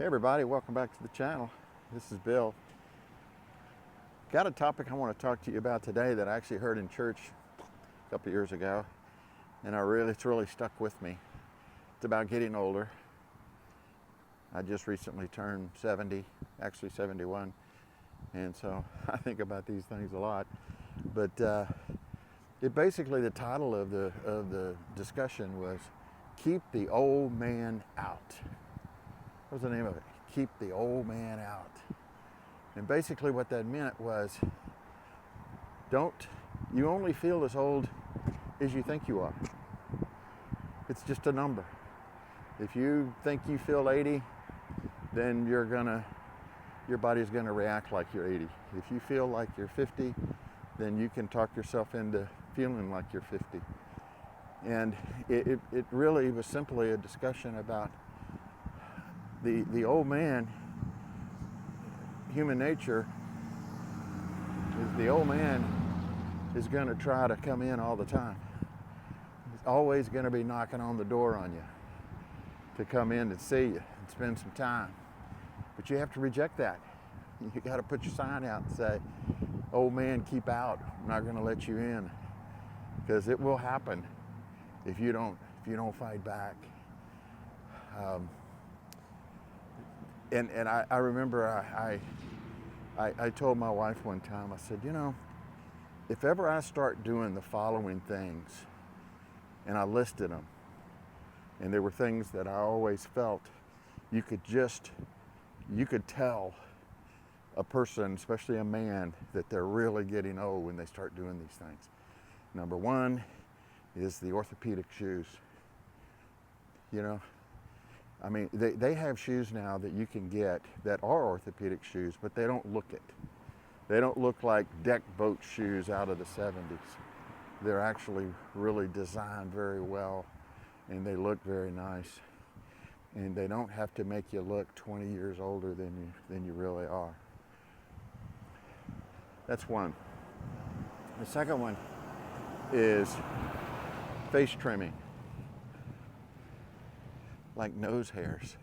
Hey everybody, welcome back to the channel. This is Bill. Got a topic I want to talk to you about today that I actually heard in church a couple years ago, and it's really stuck with me. It's about getting older. I just recently turned 70, actually 71, and so I think about these things a lot. But basically the title of the discussion was "Keep the Old Man Out." What was the name of it? Keep the old man out. And basically what that meant was, you only feel as old as you think you are. It's just a number. If you think you feel 80, then your body's gonna react like you're 80. If you feel like you're 50, then you can talk yourself into feeling like you're 50. And it really was simply a discussion about the old man. Human nature is the old man is going to try to come in all the time. He's always going to be knocking on the door on you to come in and see you and spend some time. But you have to reject that. You got to put your sign out and say, "Old man, keep out. I'm not going to let you in," because it will happen if you don't fight back. And I remember I told my wife one time, I said, if ever I start doing the following things, and I listed them, and there were things that I always felt you could tell a person, especially a man, that they're really getting old when they start doing these things. Number one is the orthopedic shoes. I mean, they have shoes now that you can get that are orthopedic shoes, but they don't look it. They don't look like deck boat shoes out of the 70s. They're actually really designed very well, and they look very nice. And they don't have to make you look 20 years older than you really are. That's one. The second one is face trimming. Like nose hairs.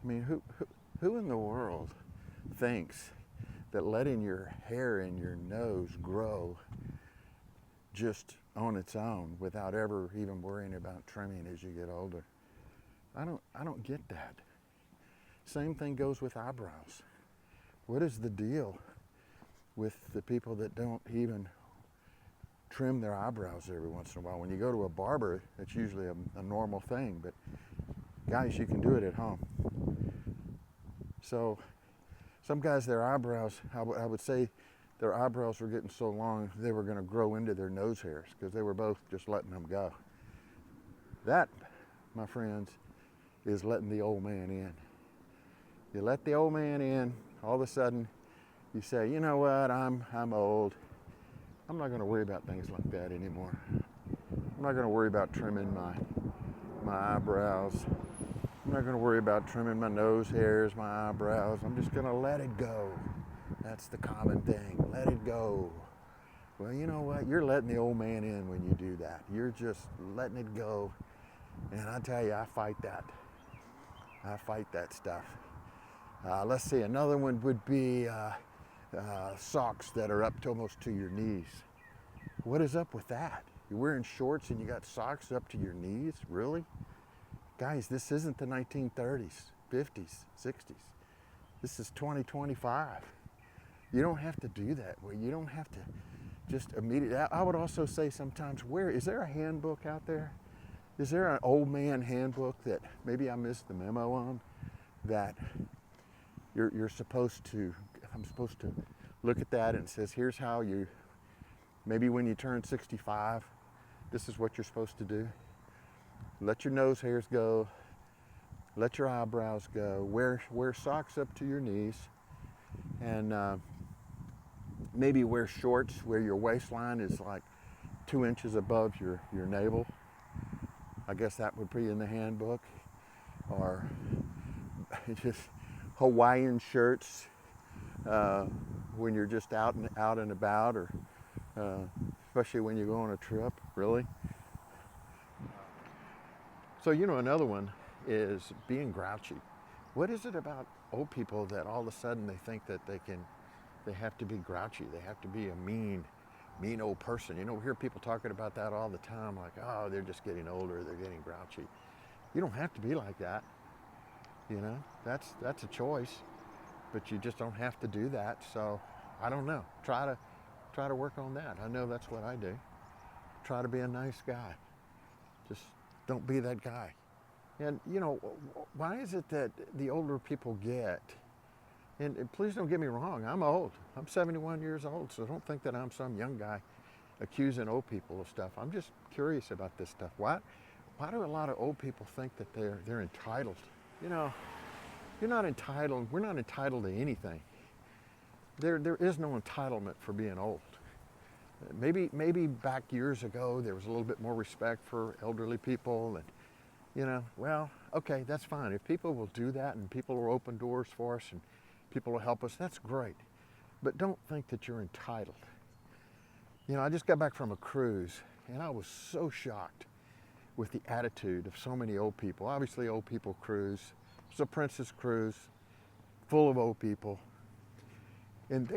I mean, who in the world thinks that letting your hair in your nose grow just on its own without ever even worrying about trimming as you get older? I don't get that. Same thing goes with eyebrows. What is the deal with the people that don't even trim their eyebrows every once in a while? When you go to a barber, it's usually a normal thing, but guys, you can do it at home. So some guys, their eyebrows, I would say their eyebrows were getting so long they were going to grow into their nose hairs because they were both just letting them go. That, my friends, is letting the old man in. You let the old man in, all of a sudden you say, you know what, I'm old. I'm not going to worry about things like that anymore. I'm not going to worry about trimming my eyebrows. I'm not going to worry about trimming my nose hairs, my eyebrows. I'm just going to let it go. That's the common thing. Let it go. Well, you know what? You're letting the old man in when you do that. You're just letting it go. And I tell you, I fight that. I fight that stuff. Let's see, another one would be socks that are up to almost to your knees. What is up with that? You're wearing shorts and you got socks up to your knees? Really? Guys, this isn't the 1930s, 50s, 60s. This is 2025. You don't have to do that. Well, you don't have to just immediately. I would also say sometimes, is there a handbook out there? Is there an old man handbook that maybe I missed the memo on, that I'm supposed to look at that and it says, here's how maybe when you turn 65, this is what you're supposed to do. Let your nose hairs go, let your eyebrows go, wear socks up to your knees, and maybe wear shorts where your waistline is like 2 inches above your navel. I guess that would be in the handbook. Or just Hawaiian shirts when you're just out and about, or especially when you go on a trip, really. So another one is being grouchy. What is it about old people that all of a sudden they think that they have to be grouchy, they have to be a mean old person? You know, we hear people talking about that all the time, like, oh, they're just getting older, they're getting grouchy. You don't have to be like that, you know, that's a choice, but you just don't have to do that. So I don't know, try to work on that. I know that's what I do. Try to be a nice guy. Just don't be that guy. And you know, why is it that the older people get, and please don't get me wrong, I'm old. I'm 71 years old, so don't think that I'm some young guy accusing old people of stuff. I'm just curious about this stuff. Why do a lot of old people think that they're entitled? You know, you're not entitled. We're not entitled to anything. There is no entitlement for being old. Maybe back years ago there was a little bit more respect for elderly people, and you know, well, okay, that's fine. If people will do that and people will open doors for us and people will help us, that's great. But don't think that you're entitled. You know, I just got back from a cruise and I was so shocked with the attitude of so many old people. Obviously, old people cruise. It's a Princess cruise full of old people. And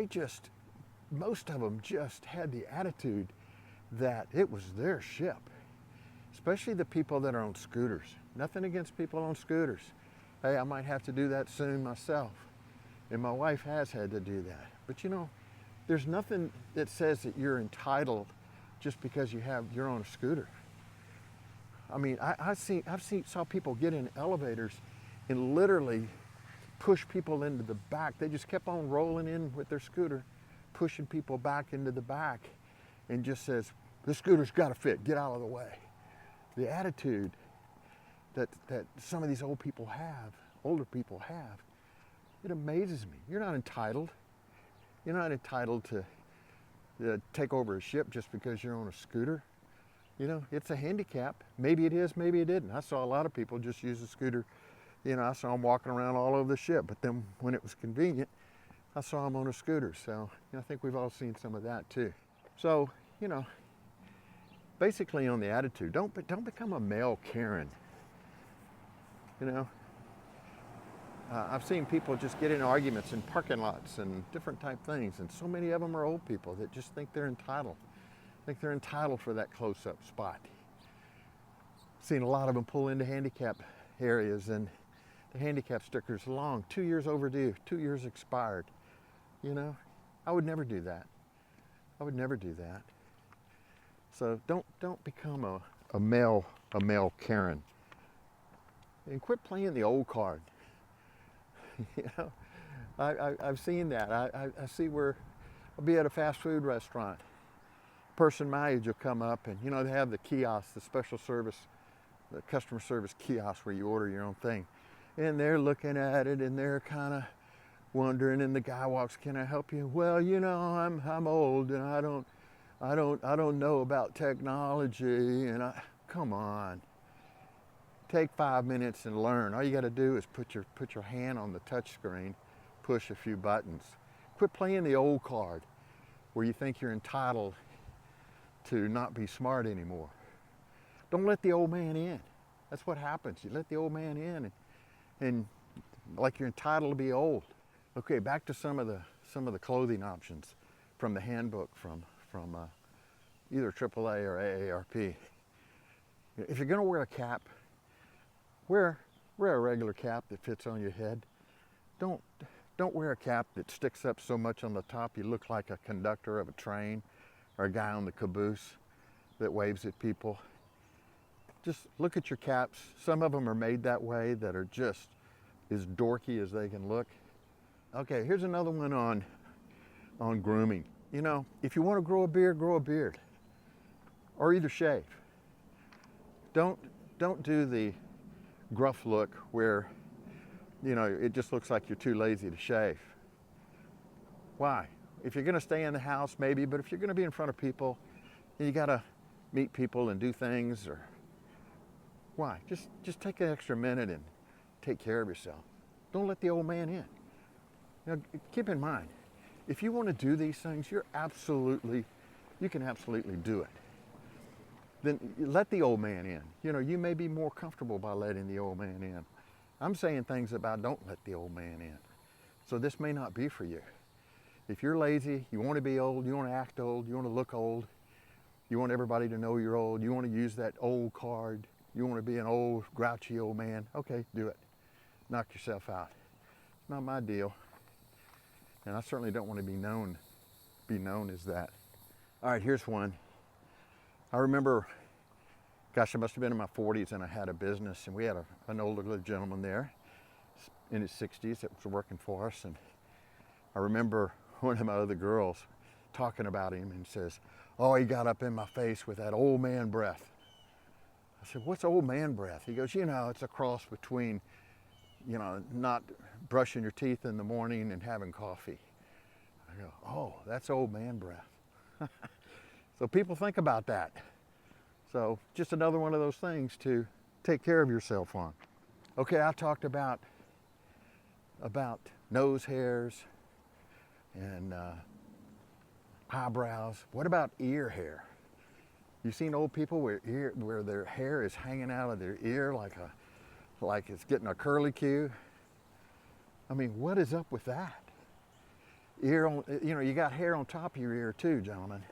most of them just had the attitude that it was their ship, especially the people that are on scooters. Nothing against people on scooters. Hey, I might have to do that soon myself. And my wife has had to do that. But you know, there's nothing that says that you're entitled just because you're on a scooter. I mean, saw people get in elevators and literally push people into the back. They just kept on rolling in with their scooter, pushing people back into the back, and just says, the scooter's got to fit, get out of the way. The attitude that some of these older people have, it amazes me. You're not entitled. You're not entitled to take over a ship just because you're on a scooter. You know, it's a handicap. Maybe it is, maybe it isn't. I saw a lot of people just use a scooter. You know, I saw them walking around all over the ship, but then when it was convenient, I saw them on a scooter. So, you know, I think we've all seen some of that too. So, you know, basically on the attitude, don't become a male Karen. You know, I've seen people just get in arguments in parking lots and different type things, and so many of them are old people that just think they're entitled. Think they're entitled for that close-up spot. Seen a lot of them pull into handicap areas, and the handicap sticker's long, 2 years overdue, 2 years expired. You know, I would never do that. I would never do that. So don't become a male Karen. And quit playing the old card. You know, I've seen that. I see where I'll be at a fast food restaurant. Person my age will come up, and you know, they have the kiosk, the special service, the customer service kiosk where you order your own thing. And they're looking at it and they're kind of wondering, and the guy walks, "Can I help you?" "Well, you know, I'm old and I don't know about technology." And come on. Take 5 minutes and learn. All you got to do is put your hand on the touch screen, push a few buttons. Quit playing the old card where you think you're entitled to not be smart anymore. Don't let the old man in. That's what happens. You let the old man in and like you're entitled to be old. Okay, back to some of the clothing options from the handbook from either AAA or AARP. If you're going to wear a cap, wear a regular cap that fits on your head. Don't wear a cap that sticks up so much on the top you look like a conductor of a train or a guy on the caboose that waves at people. Just look at your caps. Some of them are made that way that are just as dorky as they can look. Okay, here's another one on grooming. You know, if you want to grow a beard, or either shave. Don't do the gruff look where, you know, it just looks like you're too lazy to shave. Why? If you're going to stay in the house, maybe, but if you're going to be in front of people, you got to meet people and do things, or why? Just take an extra minute and take care of yourself. Don't let the old man in. You know, keep in mind, if you want to do these things, you can absolutely do it. then let the old man in. You know, you may be more comfortable by letting the old man in. I'm saying things about don't let the old man in. So this may not be for you. If you're lazy, you want to be old, you want to act old, you want to look old, you want everybody to know you're old, you want to use that old card, you want to be an old, grouchy old man, okay, do it. Knock yourself out. It's not my deal. And I certainly don't want to be known as that. All right, here's one. I remember, gosh, I must have been in my 40s, and I had a business, and we had an older gentleman there in his 60s that was working for us. And I remember one of my other girls talking about him and says, oh, he got up in my face with that old man breath. I said, what's old man breath? He goes, you know, it's a cross between, you know, not brushing your teeth in the morning and having coffee. I go, oh, that's old man breath. So people think about that. So just another one of those things to take care of yourself on. Okay, I talked about nose hairs and eyebrows. What about ear hair? You've seen old people where their hair is hanging out of their ear like it's getting a curlicue. I mean, what is up with that? You know, you got hair on top of your ear too, gentlemen.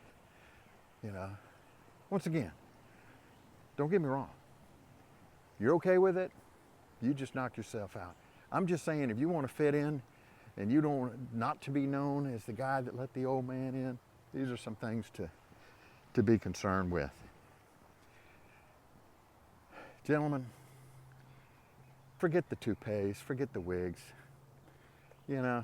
You know, once again, don't get me wrong. You're okay with it, you just knock yourself out. I'm just saying, if you want to fit in and you don't not to be known as the guy that let the old man in, these are some things to be concerned with. Gentlemen, forget the toupees, forget the wigs. You know,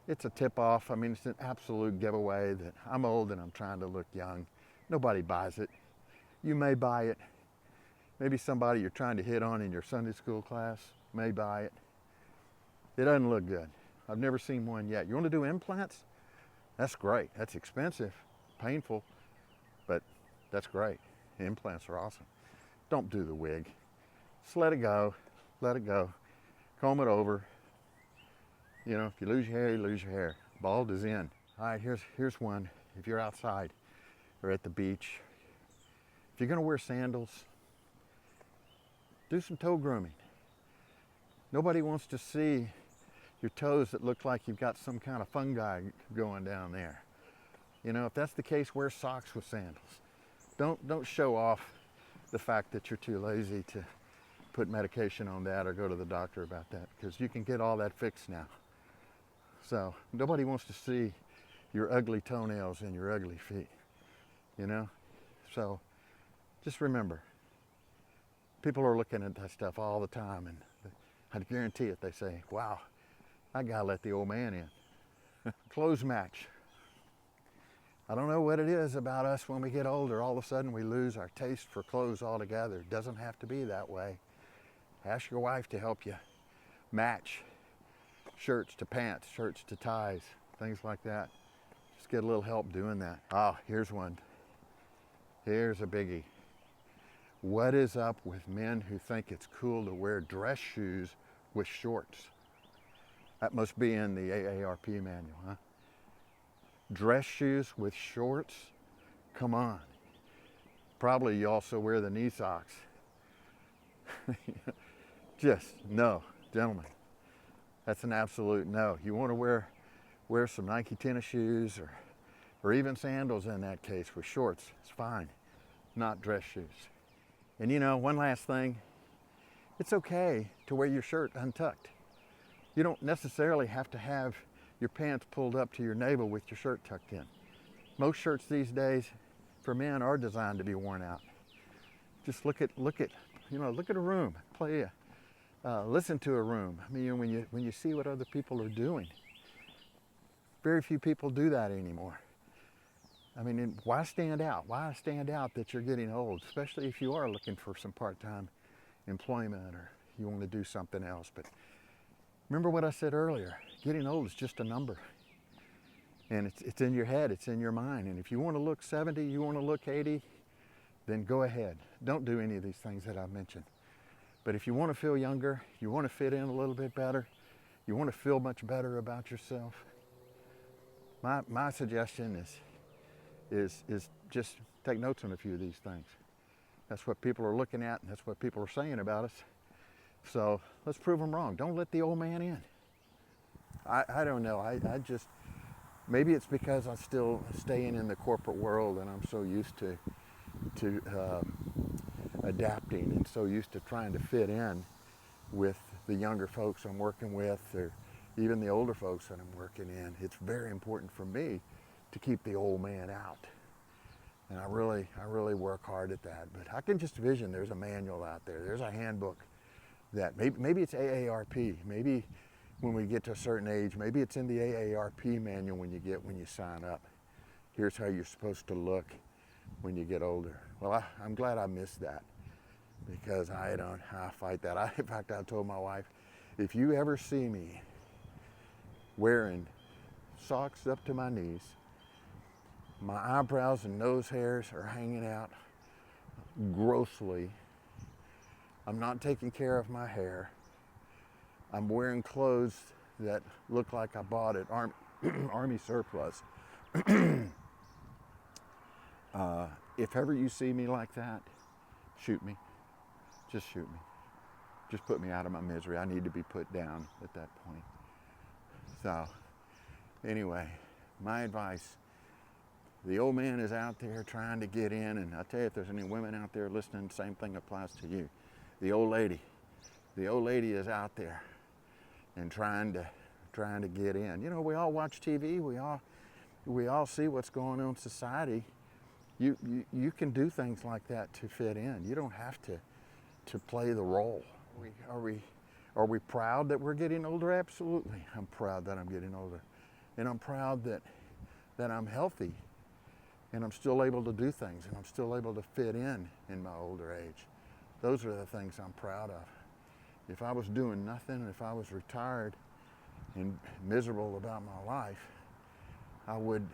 it's a tip-off. I mean, it's an absolute giveaway that I'm old and I'm trying to look young. Nobody buys it. You may buy it. Maybe somebody you're trying to hit on in your Sunday school class may buy it. It doesn't look good. I've never seen one yet. You want to do implants? That's great. That's expensive, painful, but that's great. Implants are awesome. Don't do the wig. Just let it go. Let it go. Comb it over. You know, if you lose your hair, you lose your hair. Bald is in. All right, here's one. If you're outside or at the beach, if you're gonna wear sandals, do some toe grooming. Nobody wants to see your toes that look like you've got some kind of fungi going down there. You know, if that's the case, wear socks with sandals. Don't show off the fact that you're too lazy to put medication on that or go to the doctor about that, because you can get all that fixed now. So nobody wants to see your ugly toenails and your ugly feet, you know? So just remember, people are looking at that stuff all the time, and I guarantee it, they say, wow, I gotta let the old man in. Clothes match. I don't know what it is about us when we get older. All of a sudden we lose our taste for clothes altogether. It doesn't have to be that way. Ask your wife to help you match shirts to pants, shirts to ties, things like that. Just get a little help doing that. Oh, here's one. Here's a biggie. What is up with men who think it's cool to wear dress shoes with shorts? That must be in the AARP manual, huh? Dress shoes with shorts? Come on. Probably you also wear the knee socks. Just no, gentlemen. That's an absolute no. You want to wear some Nike tennis shoes or even sandals in that case with shorts. It's fine, not dress shoes. And you know, one last thing, it's okay to wear your shirt untucked. You don't necessarily have to have your pants pulled up to your navel with your shirt tucked in. Most shirts these days for men are designed to be worn out. Just look at a room, listen to a room. I mean, when you see what other people are doing, very few people do that anymore. I mean, why stand out? Why stand out that you're getting old, especially if you are looking for some part-time employment or you want to do something else. But remember what I said earlier, getting old is just a number. And it's in your head, it's in your mind. And if you want to look 70, you want to look 80, then go ahead. Don't do any of these things that I've mentioned. But if you want to feel younger, you want to fit in a little bit better, you want to feel much better about yourself, my suggestion is just take notes on a few of these things. That's what people are looking at, and that's what people are saying about us. So let's prove them wrong. Don't let the old man in. I don't know. I just, maybe it's because I'm still staying in the corporate world and I'm so used to adapting and so used to trying to fit in with the younger folks I'm working with, or even the older folks that I'm working in. It's very important for me to keep the old man out. And I really work hard at that. But I can just vision there's a manual out there. There's a handbook that maybe it's AARP. Maybe when we get to a certain age, maybe it's in the AARP manual when you sign up. Here's how you're supposed to look when you get older. Well, I'm glad I missed that, because I fight that. In fact, I told my wife, if you ever see me wearing socks up to my knees, my eyebrows and nose hairs are hanging out grossly, I'm not taking care of my hair, I'm wearing clothes that look like I bought at Army surplus. If ever you see me like that, shoot me. Just shoot me. Just put me out of my misery. I need to be put down at that point. So, anyway, my advice, the old man is out there trying to get in, and I tell you, if there's any women out there listening, the same thing applies to you. The old lady is out there and trying to get in. You know, we all watch TV. We all see what's going on in society. You can do things like that to fit in. You don't have to play the role. Are we proud that we're getting older? Absolutely. I'm proud that I'm getting older, and I'm proud that I'm healthy, and I'm still able to do things, and I'm still able to fit in my older age. Those are the things I'm proud of. If I was doing nothing, if I was retired and miserable about my life, I would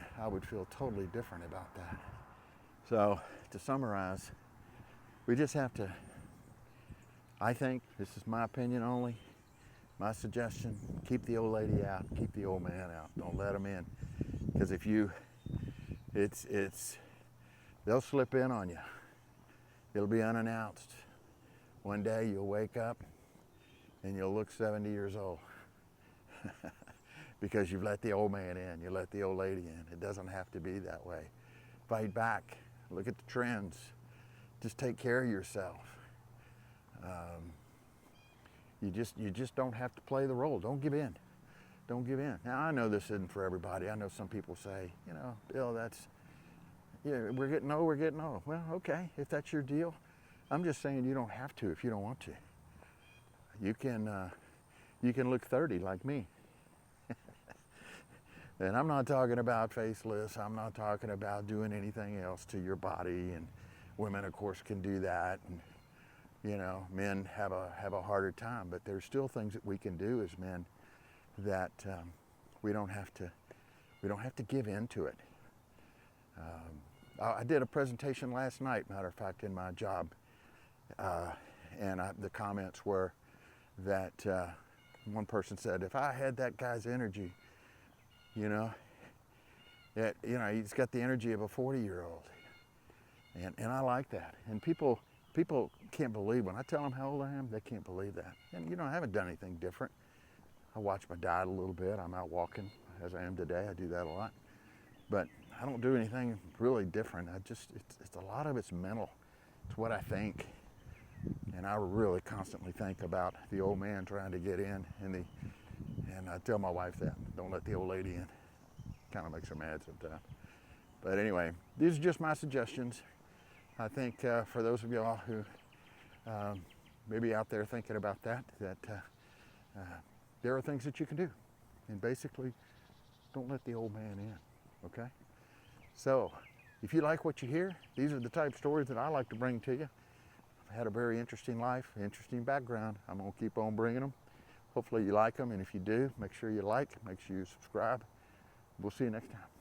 feel totally different about that. So, to summarize, we just have to, I think, this is my opinion only, my suggestion, keep the old lady out, keep the old man out. Don't let them in. Because if you, they'll slip in on you. It'll be unannounced. One day you'll wake up and you'll look 70 years old because you've let the old man in, you let the old lady in. It doesn't have to be that way. Fight back. Look at the trends. Just take care of yourself. You just don't have to play the role. Don't give in. Don't give in. Now, I know this isn't for everybody. I know some people say, you know, Bill, we're getting old. Well, okay, if that's your deal. I'm just saying you don't have to if you don't want to. You can look 30 like me. And I'm not talking about faceless. I'm not talking about doing anything else to your body. And women, of course, can do that. And, you know, men have a harder time. But there's still things that we can do as men that we don't have to give in to it. I did a presentation last night, matter of fact, in my job. And the comments were that one person said, if I had that guy's energy, you know, he's got the energy of a 40-year-old. And I like that. And people can't believe, when I tell them how old I am, they can't believe that. And, you know, I haven't done anything different. I watch my diet a little bit. I'm out walking as I am today. I do that a lot. But I don't do anything really different. it's a lot of it's mental. It's what I think. And I really constantly think about the old man trying to get in, and I tell my wife that, don't let the old lady in. Kind of makes her mad sometimes. But anyway, these are just my suggestions. I think for those of y'all who may be out there thinking about that there are things that you can do. And basically, don't let the old man in, okay? So, if you like what you hear, these are the type of stories that I like to bring to you. I've had a very interesting life, interesting background. I'm going to keep on bringing them. Hopefully you like them, and if you do, make sure you like, make sure you subscribe. We'll see you next time.